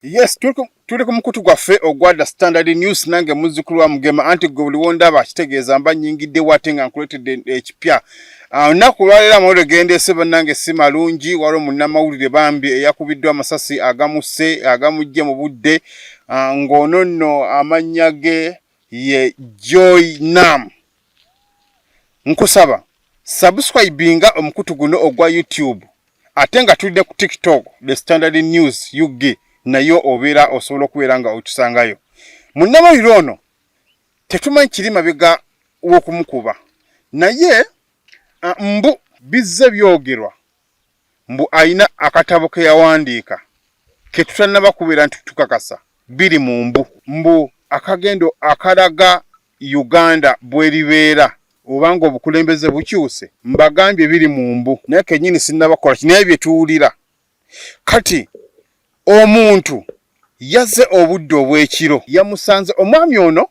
Yes, tuli ku mukutu gwaffe ogwa Standard News nange muzzukulu wa Mugema anti gwe buli wondaba kitegeeza mba nnyingidde wate nga nkuleetedde ekipya. Olunaku lwaleero amawulire gendeese bannange si malungi. Waliwo munnamawulire bambi eyakubiddwa amasasi agamusse agamujje mu budde ng'ono nno amannya ge ye Joy Nam. Nkusaba subscribinga omukutu guno ogwa YouTube ate nga tulidde ku TikTok The Standard News UG nayo obeera osobola okubeera nga otusangayo. Munnamawulire ono tetumanyi kiri mabega w'okumukuba naye mbu bizze byogerwa mbu ayina akatabo ke yawandiika ke tutannaba kubeera nti tukakasa biri mu mbu akagendo akalaga Uganda bweribeera obanga obukulembeze bukyuse mbagambye biri mu mbu naye kennyini sinnabakola kinaye bye tuwulira kati omuntu yazze obudde obw'ekiro yamusanze omwami ono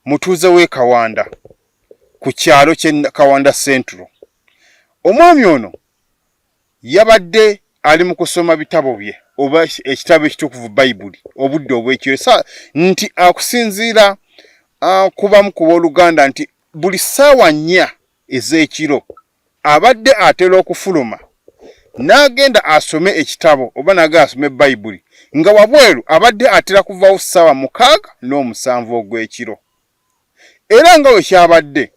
mutuuze w'e Kawanda ku kyalo ky'e Kawanda Central. Omwami ono yabadde ali mu kusoma bitabo bye oba ekitabo ekitukuvu Bayibuli obudde obw'ekiro nti akusinziira kubamu ku booluganda nti buli ssaawa 4 ez'ekiro abadde atera okufuluma n'agenda asome ekitabo oba n'agenda asome Bayibuli nga wabweru abadde atera kuvaawo ssaawa 6:7 ogw'ekiro. Era nga we kyabadde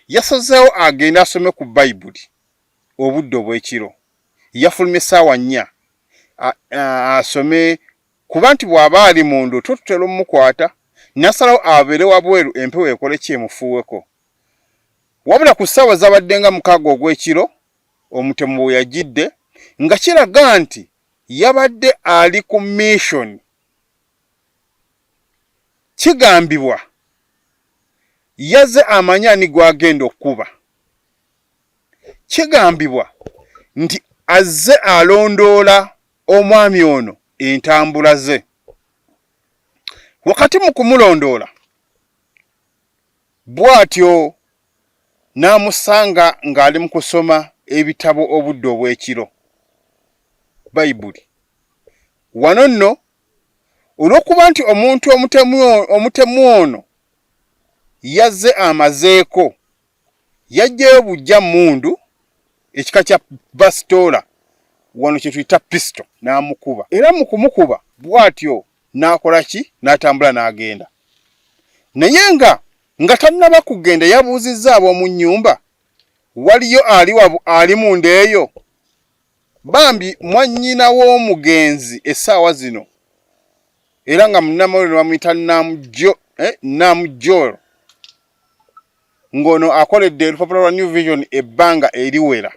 yasazeewo agenda asome ku Bayibuli obudde obw'ekiro. Yafulumye ssaawa 4 asome kuba nti bw'aba ali mu ndoto tutera omukwata nasalawo abeere wabweru empewo ekole kyemufuuweko. Wabula ku ssaawa zabadde nga 6 ogw'ekiro omutemu bwe yagidde nga kiraga nti yabadde ali ku mission. Kigambibwa yazze amanya ani gwagenda okuba. Kigambibwa nti azze alondoola omwami ono entambula ze. Wakati mu kumulondoola bw'atyo n'amusanga ng'ali mu kusoma ebitabo obudde obw'ekiro Bayibuli. Wano nno olw'okuba nti omuntu omutemu ono yazze amazeeko yajjayo bujja mundu ekika kya basitoola wano kye tuyita pisto n'amukuba. Era mu kumukuba bw'atyo n'akola ki n'atambula n'agenda. Naye nga tannaba kugenda yabuuzizza ab'omu nnyumba waliyo ali munda eyo bambi mwannyina w'omugenzi essaawa zino era nga munnamawulire bamuyita Namujjolo ng'ono akoledde Olupapula lwa New Vision ebbanga eriwera.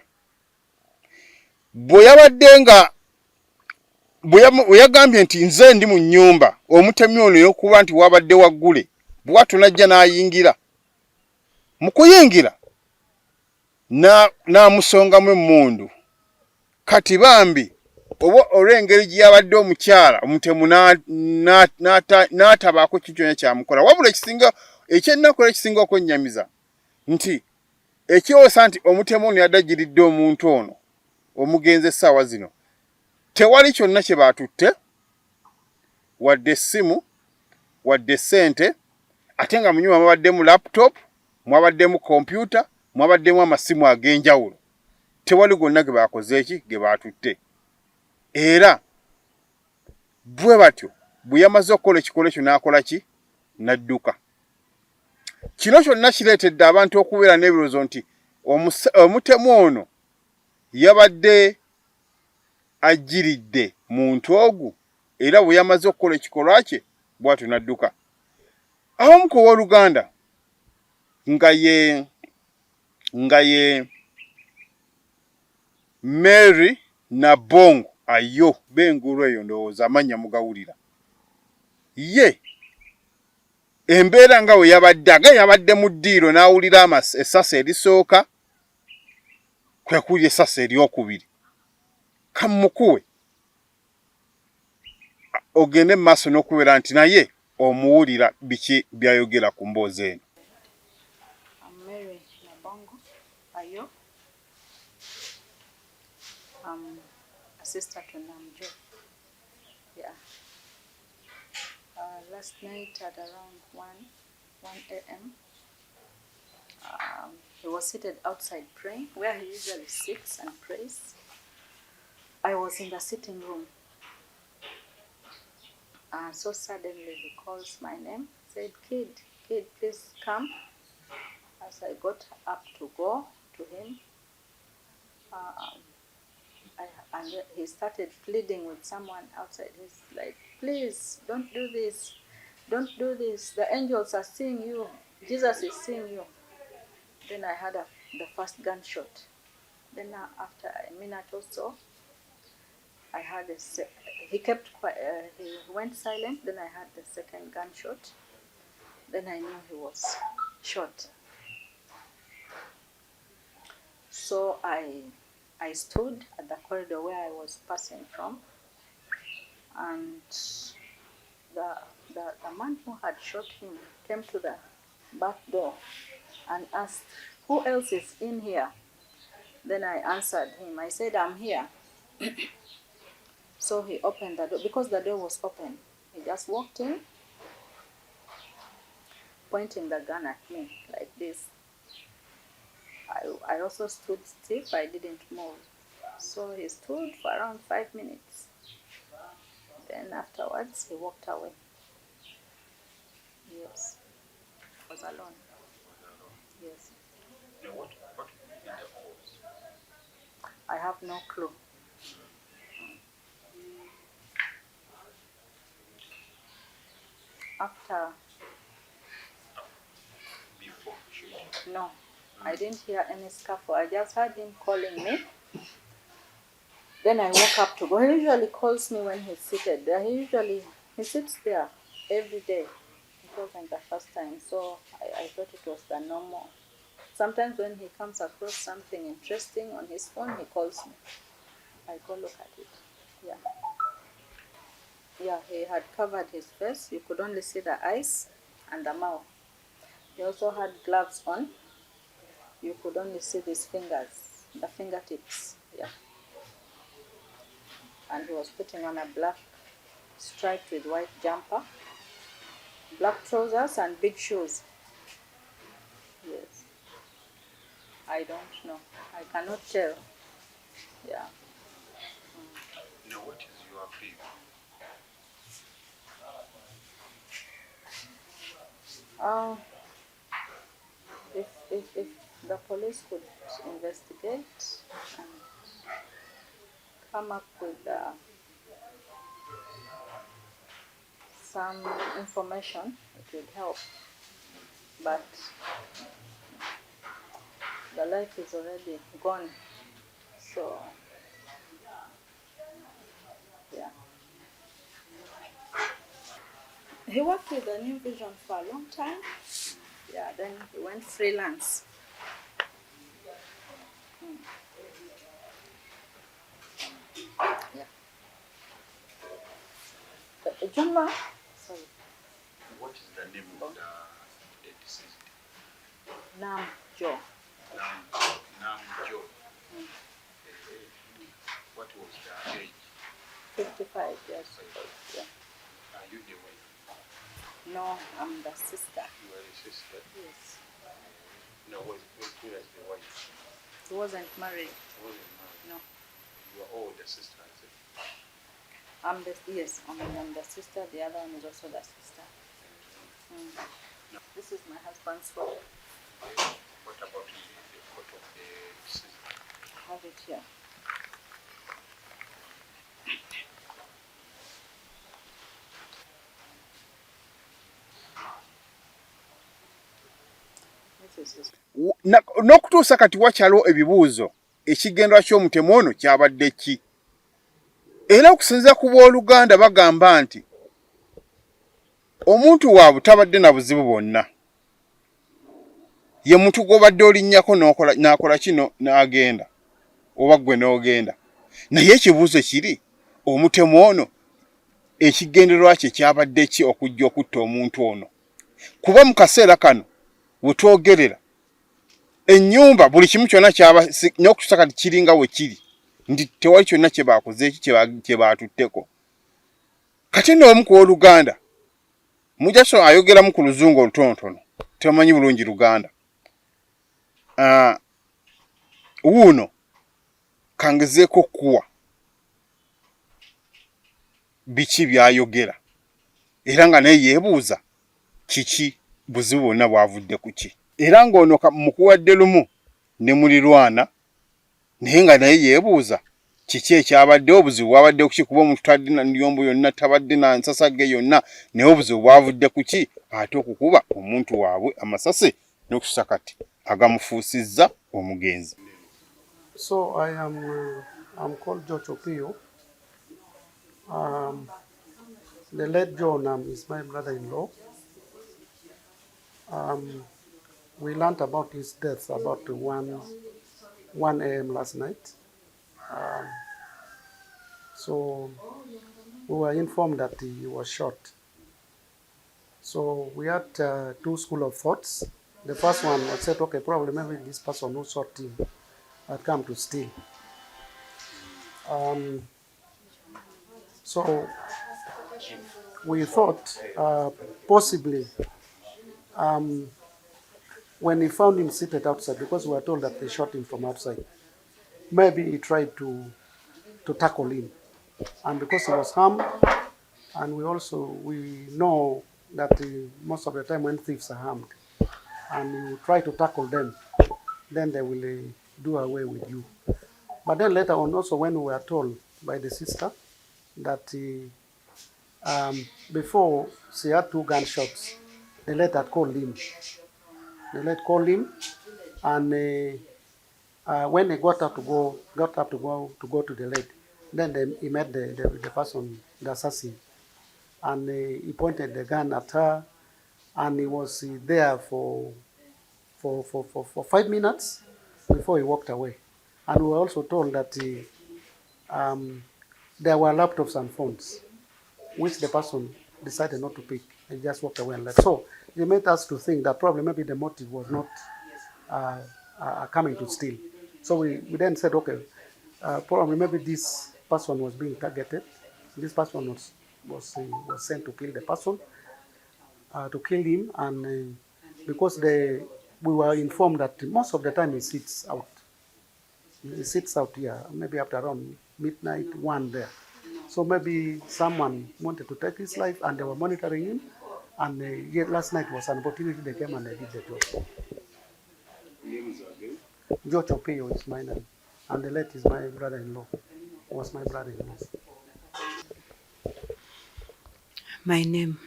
Bwe yabadde nga bwe yagambye nti nze ndi mu nnyumba omutemi ono y'okuba nti wabadde waggule bw'atyo n'ajja n'ayingira. Mu kuyingira n'amusongamu emmundu. Kati bambi oba olw'engeri gye yabadde omukyala omutemu n'atabaako kyonna kyamukola. Wabula ekyennaku ekisinga okwennyamiza nti ekyosa nti omutemu ono yaddagiridde omuntu ono omugenzi essaawa zino tewali kyonna kye baatutte wadde essimu wadde ssente ate nga mu nnyumba mwabaddemu laptop mwabaddemu kompyuta mwabaddemu amasimu ag'enjawulo. Tewali gonna ge bakoze ge baatutte. Era bwe batyo bwe yamaze okukola ekikolo ekyo n'akola ki n'adduka. Kino kyonna kireetedde abantu okubeera n'ebirowoozo nti omutemu ono yabadde ajjiridde muntu ogu era bwe yamaze okukola ekikolwa kye bw'atyo n'adduka. Abamu ku booluganda nga ye Mary Nabongo ayo b'engulu eyo ndowooza amannya mugawulira. Ye embeera nga we yabadde mu ddiiro n'awulira essasi erisooka kwe kuli essasi eryokubiri. Kamukuwe ogende mu maaso n'okubeera nti naye omuwulira biki byayogera ku mboozi eno. Mary Nabongo ayo assistant to Namujjolo. Yeah. last night at around 1 a.m. He was seated outside praying, where he usually sits and prays. I was in the sitting room. So suddenly he calls my name, said, kid, please come. As I got up to go to him, and he started pleading with someone outside. He's like, please, don't do this. Don't do this. The angels are seeing you. Jesus is seeing you. Then I had the first gunshot. Then after a minute or so, I had he kept quiet. He went silent. Then I had the second gunshot. Then I knew he was shot. So I stood at the corridor where I was passing from, and the man who had shot him came to the back door and asked, who else is in here? Then I answered him. I said, I'm here. So he opened the door. Because the door was open, he just walked in, pointing the gun at me like this. I also stood stiff. I didn't move. So he stood for around 5 minutes. Then afterwards, he walked away. Yes. I was alone. Yes. What would be the cause? I have no clue. After, Before shooting? no, I didn't hear any scuffle. I just heard him calling me. Then I woke up to go. He usually calls me when he's seated there. He sits there every day. It wasn't the first time, so I thought it was the normal. Sometimes when he comes across something interesting on his phone, he calls me. I go look at it. Yeah. Yeah, he had covered his face. You could only see the eyes and the mouth. He also had gloves on. You could only see his fingers, the fingertips. Yeah. And he was putting on a black striped with white jumper, black trousers and big shoes. Yes. I don't know. I cannot tell. Yeah. Now, what is your view? If the police could investigate and come up with some information, it would help. But the life is already gone. So, yeah. He worked with the New Vision for a long time. Yeah, then he went freelance. Yeah. Jumma, sorry, What is the name of the deceased? Nam Jo. Nam Jo. What was the age? 55 years old. Yeah. Are you the wife? No, I'm the sister. You are a sister? Yes. No, who is the wife? He wasn't married. Who is married? No. You are all the sisters. I'm the sister. The other one is also the sister. This is my husband's phone. What about the photo of the deceased? I have it here. This is his. N'okutuusa kati wakyaliwo ebibuuzo ekigendwa ky'omutemu ono kyabadde ki? Era okusinziira ku booluganda bagamba nti omuntu waabwe tabadde na buzibu bwonna. Ye muntu gw'obadde olinnyako n'akola kino n'agenda, oba ggwe n'ogenda. Naye ekibuuzo kiri, omutemu ono ekigendererwa kye kyabadde ki okujja okutta omuntu ono? Kuba mu kaseera kano bwe twogerera ennyumba buli kimu kyonna kyaba n'okutuusa kati kiringa we kiri nti tewali kyonna kye baakoze kye baatutteko. Kati nno omu ku Oluganda Mujaso ayogeramu ku luzungu olutonotono tebamanyi bulungi Luganda. Wuuno kangezeeko kuwa biki byayogera era nga naye yeebuuza kiki buzibu bwonna bwavudde ku ki, era ng'ono mukuwadde lumu ne mulirwana naye nga naye yeebuuza kiki ekyabaddewo, obuzibu bwabadde ku ki, kuba omuntu talina nnyombo yonna, tabadde na nsasage yonna, naye obuzibu bwavudde ku ki, ate okukuba omuntu waabwe amasase n'okususa kati agamufuusizza omugenzi. So I'm called George Opio. The late John is my brother-in-law. We learned about his death about 1 a.m. last night. So we were informed that he was shot. So we had two school of thoughts. The first one was said, okay, probably maybe this person who shot him had come to steal. So we thought possibly when he found him seated outside, because we were told that they shot him from outside, maybe he tried to tackle him. And because he was harmed, and we know that most of the time when thieves are harmed, and you try to tackle them, then they will do away with you. But then later on also when we were told by the sister that before she had 2 gunshots, the lady had called him. The lady called him, and when he got up to go to the lady, then he met the person, the assassin, and he pointed the gun at her, and he was there for 5 minutes before he walked away. And we were also told that there were laptops and phones, which the person decided not to pick and just walked away and left. So it made us to think that probably maybe the motive was not coming to steal. So we then said, okay, probably maybe this person was being targeted. This person was sent to kill the person, to kill him, and because we were informed that most of the time he sits out. He sits out here, maybe after around midnight, 1 there. So maybe someone wanted to take his life and they were monitoring him. And yet last night was an opportunity, they came and they did the job. George Opio is my name. And the late is my brother-in-law. Was my brother-in-law. My name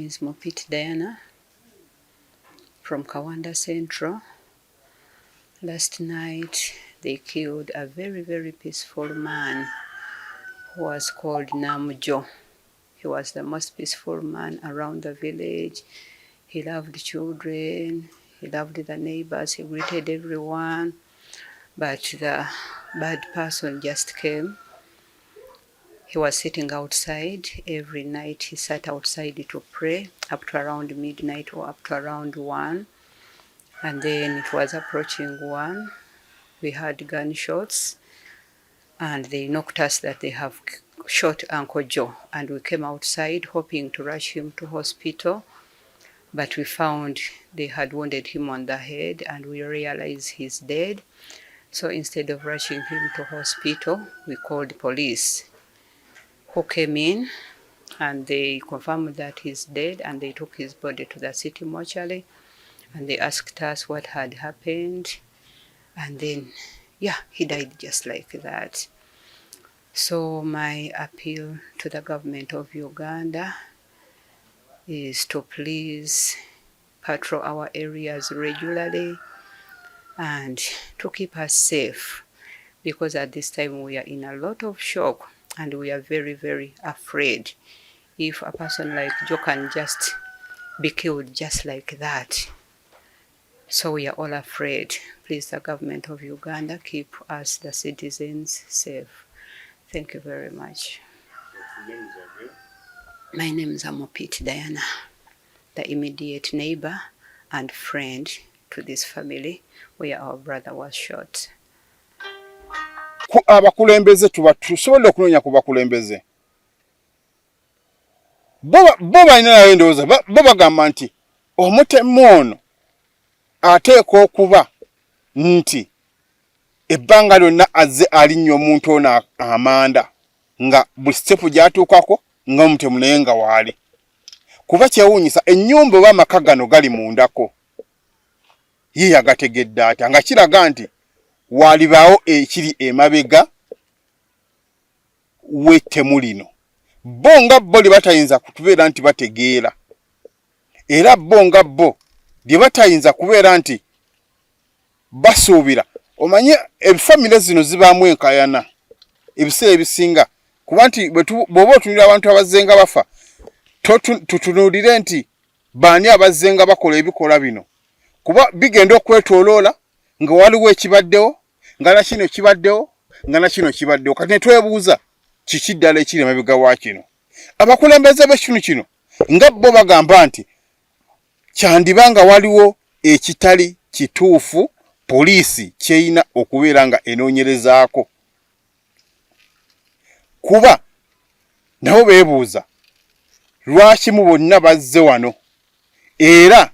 is Mopit Diana from Kawanda Central. Last night they killed a very, very peaceful man who was called Namjo. He was the most peaceful man around the village. He loved children, he loved the neighbors, he greeted everyone. But the bad person just came. He was sitting outside every night. He sat outside to pray up to around midnight or up to around 1. And then it was approaching 1. We heard gunshots and they knocked us that they have shot Uncle Joe. And we came outside hoping to rush him to hospital. But we found they had wounded him on the head and we realized he's dead. So instead of rushing him to hospital, we called police, who came in and they confirmed that he's dead, and they took his body to the city mortuary and they asked us what had happened. And then, he died just like that. So my appeal to the government of Uganda is to please patrol our areas regularly and to keep us safe, because at this time we are in a lot of shock and we are very, very afraid. If a person like Joe can just be killed just like that. So we are all afraid. Please, the government of Uganda, keep us, the citizens, safe. Thank you very much. My name is Mopit Diana, the immediate neighbor and friend to this family where our brother was shot. Abakulembeze tusobola okunoonya ku bakulembeze bo balina nayo endowooza bo bagamba nti omutemu ono ateeka okuba nti ebbanga lyonna azze alinnyo omuntu ono amanda nga buli sitepu gyatuukako nga omutemu naye nga waali. Kuba kyewuunyisa ennyumba oba amaka gano gali mundako ye yagategedde atya nga kiraga nti walibaawo ekiri emabega w'ettemu lino. Bo nga bo lye batayinza kutubeera nti bategeera, era bo nga bo lye batayinza kubeera nti basuubira. Omanye ebifamile zino zibaamu enkayana ebiseera ebisinga, kuba nti bw'oba otunulira abantu abazzenga bafa tutunuulire nti baani abazzenga bakola ebikola bino, kuba bigenda okwetooloola nga waliwo ekibaddewo nga nakino kibaddewo nga nakino kibaddewo. Kati ne twebuuza kiki ddala ekiri emabega wa kino. Abakulembeze b'ekitundu kino nga bo bagamba nti kyandiba nga waliwo ekitali kituufu poliisi kyeyina okubeera nga enoonyerezaako, kuba nabo beebuuza lwaki mu bonna bazze wano era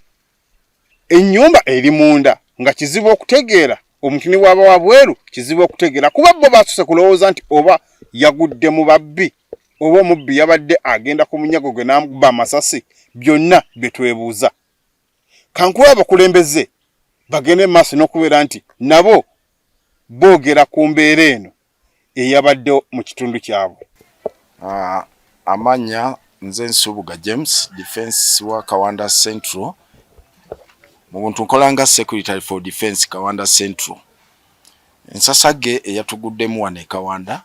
ennyumba eri munda nga kizibu okutegeera, omukini bw'aba wabweru kizibu okutegeera, kuba bo baasose kulowooza nti oba yagudde mu babbi oba omubbi yabadde agenda ku munyago gwe n'amukuba amasasi. Byonna bye twebuuza. Kankuba abakulembeze bagende maaso n'okubeera nti nabo boogera ku mbeera eno eyabadde mu kitundu kyabwe. Amanya nze Nsubuga James, defense wa Kawanda Central. Mu buntu nkolanga secretary for defense Kawanda Central. Ensasage eyatuguddemu wano e Kawanda,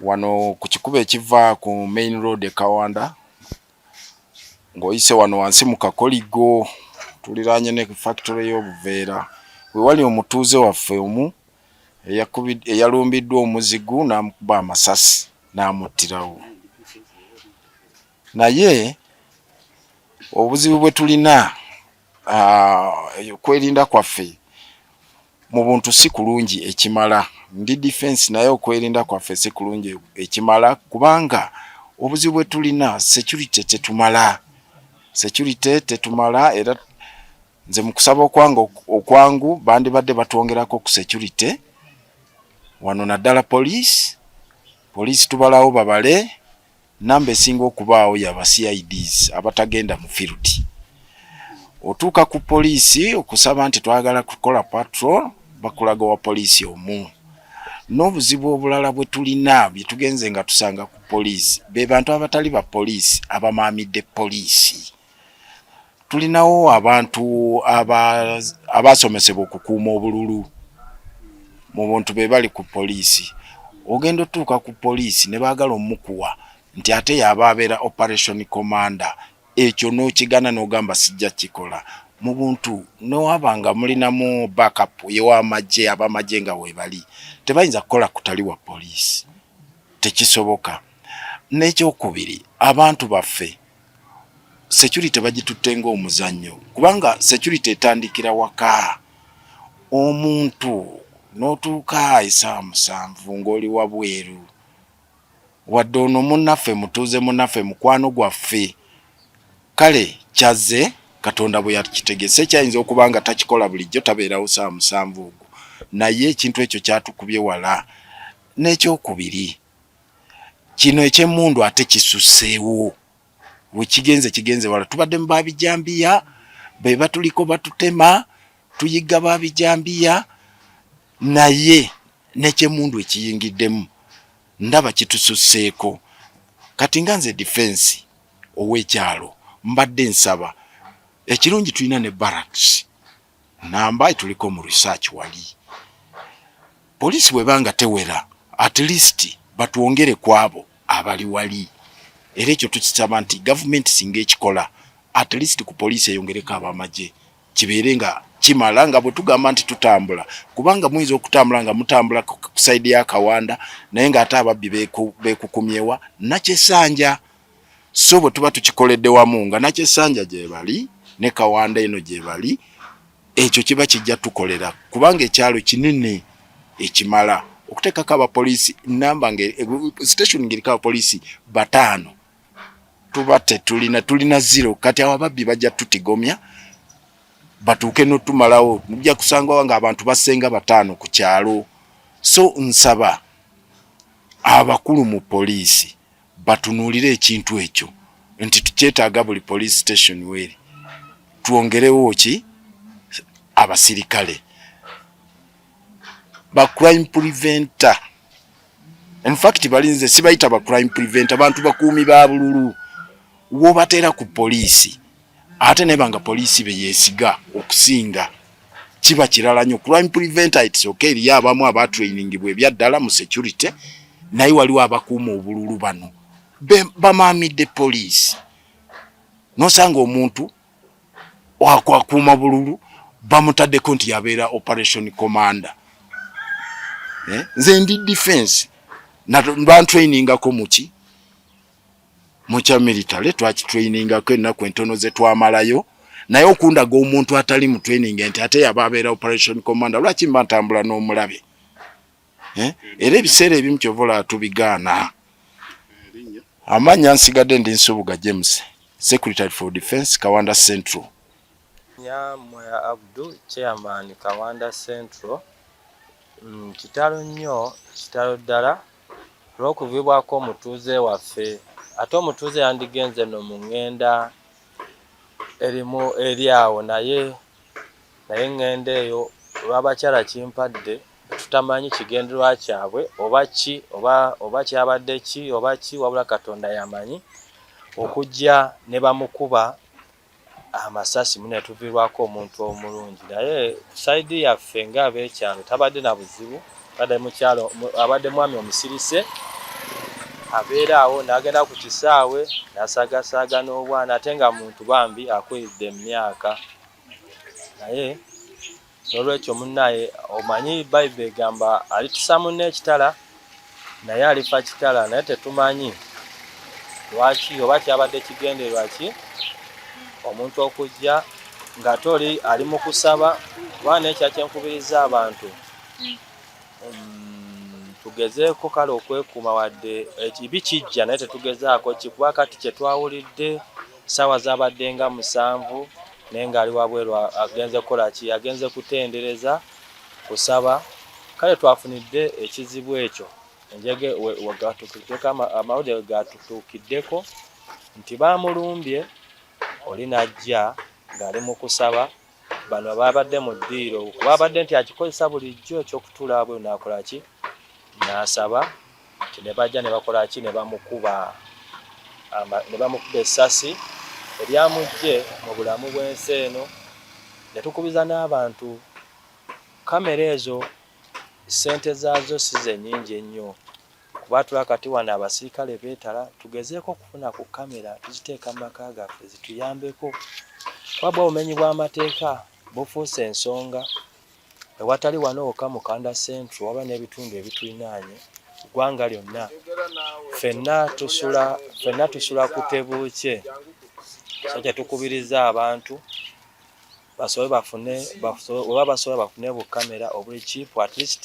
wano ku kikuba ekiva ku main road e Kawanda ng'oyise wano wansi mu Kakoligo tuliraanye ne factory y'obuveera, we wali omutuuze waffe omu eyalumbiddwa omuzigu n'amukuba amasasi n'amuttirawo. Naye obuzibu bwe tulina okwerinda kwaffe mu buntu si kulungi ekimala. Ndi defense naye okwerinda kwaffe si kulungi ekimala, kubanga obuzibu bwe tulina security tetumala, era nze mu kusaba okwangu bandibadde batwongerako ku security wano, naddala police tubalawo babale namba esinga okubaawo yaba CIDs abatagenda mu field. Otuuka ku poliisi okusaba nti twagala kukola patrol, bakulaga wa poliisi omu. N'obuzibu obulala bwe tulina bye tugenze nga tusanga ku poliisi be bantu abatali ba poliisi abamaamidde poliisi. Tulinawo abantu abasomesebwa okukuuma obululu mu buntu be bali ku poliisi. Ogenda otuuka ku poliisi ne baagala omukuwa nti ate yaba abeera operation commander, ekyo n'okigana n'ogamba sijja kikola. Mu buntu n'owabanga mulinamu backup y'ow'amagye, ab'amagye nga weebali tebayinza kukola kutali wa poliisi, tekisoboka. N'ekyokubiri, abantu baffe security bagitutte ng'omuzannyo, kubanga security etandikira waka. Omuntu n'otuuka essaawa 7 ng'oli wabweru, wadde ono munnaffe mutuuze munnaffe mukwano gwaffe, kale kyazze Katonda bwe yakitegese kyayinza okuba nga takikola bulijjo, tabeerawo essaawa 7 ogwo, naye ekintu ekyo kyatukubye wala. N'ekyokubiri, kino eky'emmundu ate kisusseewo, we kigenze wala. Tubadde mu baabijambiya be batuliko batutema, tuyiga baabijambiya, naye n'eky'emmundu ekiyingiddemu ndaba kitususseeko. Kati nga nze defense ow'ekyalo mbadde nsaba ekirungi tulina ne barracks namba tuliko mu research wali. Poliisi bwebanga tewera, at least batwongere kwabo abali wali. Era ekyo tukisaba nti government singa ekikola, at least ku poliisi eyongereko ab'amagye kibeere nga kimala, nga bwe tugamba nti tutambula, kubanga muyinza okutambula nga mutambula ku side ya Kawanda naye ng'ate ababbi beekukumyewa Nakyesanja. So bwe tuba tukikoledde wamu nga Nakyesanja gye bali ne Kawanda eno gye bali, ekyo kiba kijja tukolera, kubanga ekyalo kinene ekimala okuteekako abapoliisi namba station ngiriko abapoliisi 5 tuba tulina zero kati ababbi bajja tutigomya batuuke notumalawo mujja kusanga nga abantu basenga 5 ku kyalo. So nsaba abakulu mu poliisi batunuulire ekintu ekyo nti tukyetaaga buli police station weri tuongerewo ki abasirikale ba crime preventer. In fact balinze sibayita ba crime preventer, abantu bakuumi ba bululu wo batera ku poliisi ate ne banga poliisi be yesiga okusinga kiba kirala nnyo. Crime preventer it's okay ya abamu aba training bwe byaddala mu security naye waliwo abakuuma obululu bano bamaamidde poliisi nosanga omuntu wakwakuuma bululu bamutaddeko nti yabeera operation commander. Nze ndi defense ban trainingako muki mucha military twakitrainingako ennaku entono ze twamalayo naye okundaga omuntu atali mu training nti ate yababeera operation commander lwaki mba ntambula n'omulabe. Era ebiseera ebimu kyovola tubigaana. Amanya nsigadde ndi Nsubuga James, Secretary for Defense, Kawanda Central. Moya Abdu, Chairman Kawanda Central. Kitalo nnyo, kitalo ddala olw'okuvibwako omutuuze waffe. Ate omutuuze yandigenze no mu ŋŋenda erimu eri awo naye ŋŋenda eyo olw'abakyala kimpadde tutamanyi kigenderwa kyabwe oba kyabadde ki oba ki, wabula Katonda yamanyi okujja ne bamukuba amasasi mune tuvirwako omuntu omulungi. Naye saidi yaffe ng'abeekyalo tabadde na buzibu, badde mu kyalo abadde mwami omusirise abeera awo n'agenda ku kisaawe n'asaagasaaga n'obwana ate nga muntu bambi akwedde emyaka. Naye n'olwekyo munnaye omanyi Bayibuli egamba alitusa munne ekitala naye alifa kitala, naye tetumanyi lwaki oba kyabadde kigendererwa ki omuntu okujja nga toli ali mu kusaba. Bwana ekyakyenkubiriza abantu tugezeeko kale okwekuuma wadde ekibi kijja naye tetugezaako kikuba kati kye twawulidde ssaawa zabadde nga 7 naye ng'ali wabweru agenze kukola ki agenze kutendereza kusaba. Kale twafunidde ekizibu ekyo enjege wegatutukiddeko amawulire gatutuukiddeko nti bamulumbye oli najja ng'ali mu kusaba. Bano babadde mu ddiiro babadde nti akikozesa bulijjo ekyokutuula wabweru n'akola ki n'asaba ne bajja ne bakola ki ne bamukuba essasi eryamugye mu bulamu bw'ensi eno. Ne tukubiza n'abantu kamera ezo ssente zaazo si ze nnyingi ennyo kuba tulakati wano abasirikale beetala tugezeeko okufuna ku kamera tuziteeka mu maka gaffe zituyambeko kwaba obumenyi bw'amateeka bufuuse ensonga ewatali wano wokka mu Kawanda Central waba n'ebitundu ebitulinaanye ggwanga lyonna ffenna tusula ku tebuukye. So kyetukubiriza abantu basobola bafune bukamera obuli cheap at least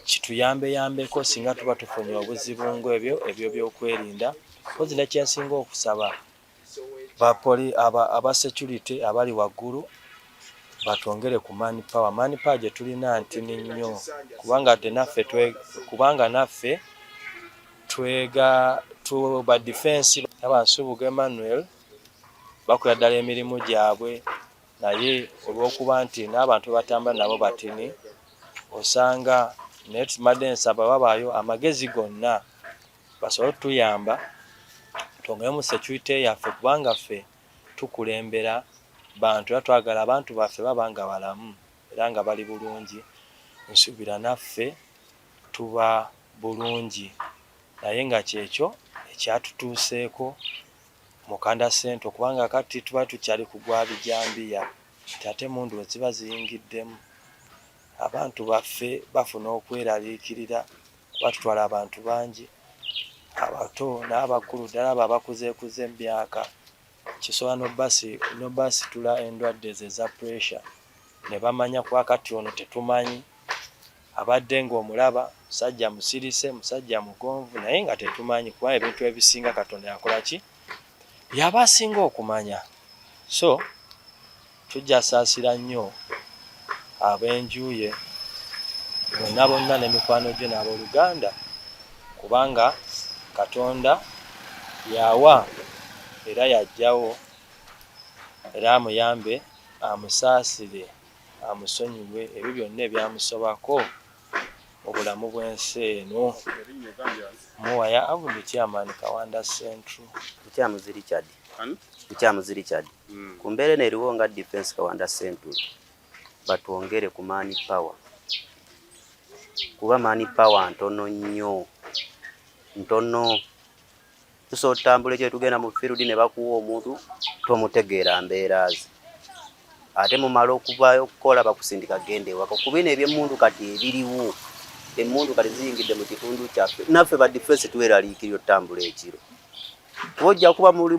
kituyambeko singa tuba tufunye obuzibu ng'ebyo by'okwerinda. Kozi nekyensinga okusaba aba security abali waggulu batwongere ku manpower. Manpower gye tulina ntini nnyo kubanga naffe twega ba defense Nsubuga Emmanuel bakola ddala emirimu gyabwe naye olw'okuba nti n'abantu batambula nabo batini osanga naye tumadde nsaba babaayo amagezi gonna basobole tuyamba twongere mu security yaffe kubanga ffe tukulembera bantu era twagala abantu baffe babanga balamu era nga bali bulungi. Nsuubira naffe tuba bulungi naye nga kyekyo ekyatutuuseeko mu Kawanda Central kubanga kati tuba tukyali kugwa bijambiya ate mundu ziba ziyingiddemu. Abantu baffe bafuna okweraliikirira kuba tutwala abantu bangi abato n'abakulu ddala abo abakuzeekuze emyaka kisobola no basi tula endwadde eza pressure ne bamanya kuba kati ono tetumanyi abadde ng'omulaba musajja musirise musajja mugonvu naye nga tetumanyi kuba ebintu ebisinga Katonda yakola ki yaba asinga okumanya. So tujja saasira nnyo ab'enju ye bonna n'emikwano gye n'abooluganda, kubanga Katonda yawa era yajjawo era amuyambe amusaasire amusonyiwe ebyo byonna ebyamusobako obulamu bw'ensi eno. Muwaya Abudu Chairman Kawanda Central. Bukyamuziri Chad. Ku mbeera eno eriwo nga defense Kawanda Central batwongere ku money power. Kuba money power ntono nnyo. Ntono. Tusobola otambula ekyo tugenda mu field ne bakuwa omuntu tomutegeera mbeera ze. Ate mumala okuvaayo okukola bakusindika gende wako. Kubina eby'emmundu kati ebiriwo. Emmundu kati ziyingidde mu kitundu kyaffe. Naffe ba defense tuweraliikirira otambula ekiro. Wojja kuba muri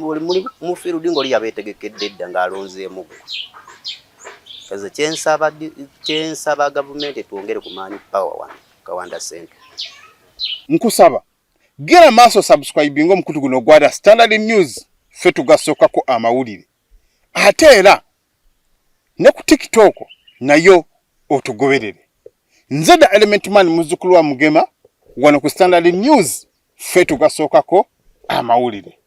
mu field ng'oli yabeetegekedde edda ng'alonzeemu gwe. Kaze kyensaba gavumenti twongere ku money power wano Kawanda Central. Nkusaba gera maaso subscribe ng'omukutu guno gwada Standard News ffe tugasookako amawulire. Ate era ne ku TikTok nayo otugoberere. Nze da Element Man muzzukulu wa Mugema wano ku Standard News ffe tugasookako amawulire.